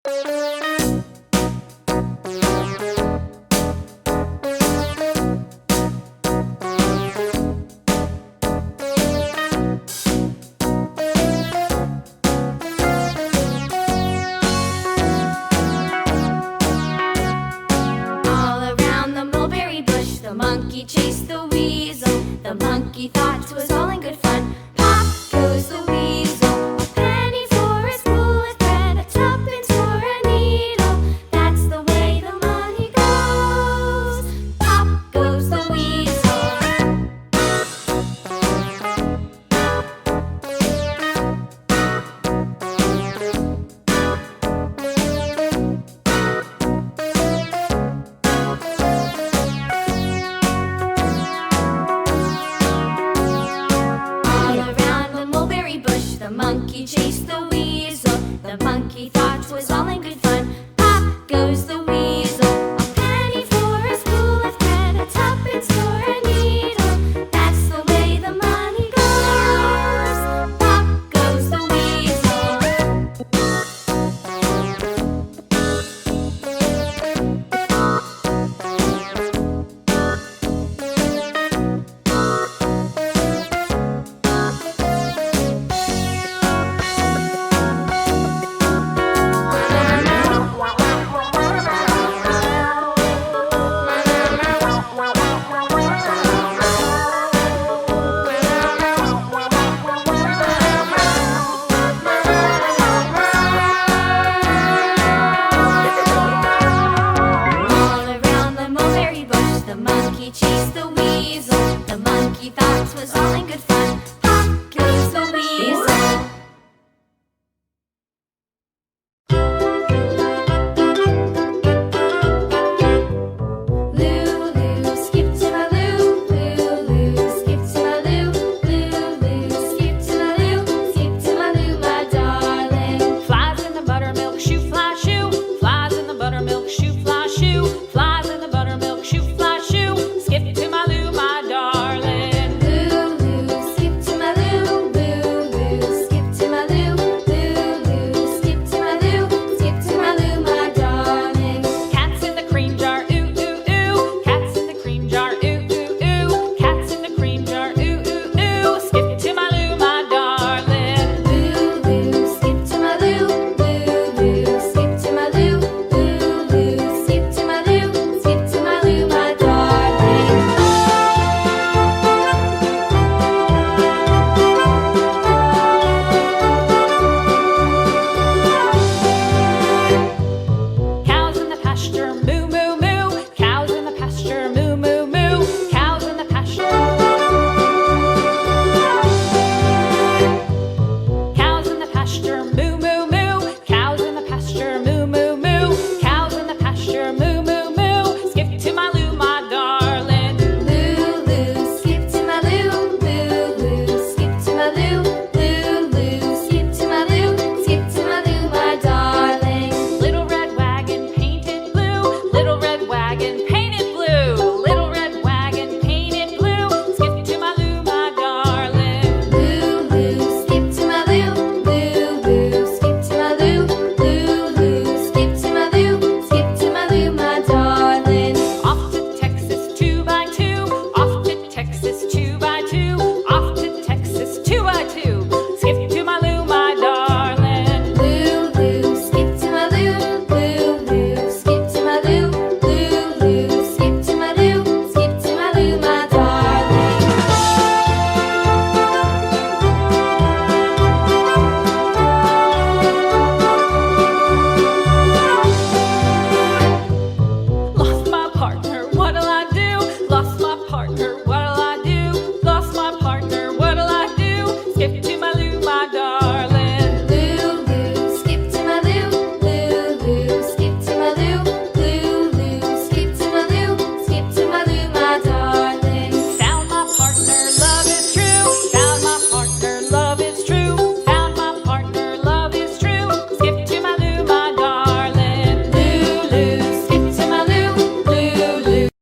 The monkey chased the weasel. The monkey thought 'twas all in good fun. Pop goes the weasel. A penny for a spool of thread, a tuppence for a needle. That's the way the money goes. Pop goes the weasel. The monkey chased the weasel. The monkey thought 'twas all in good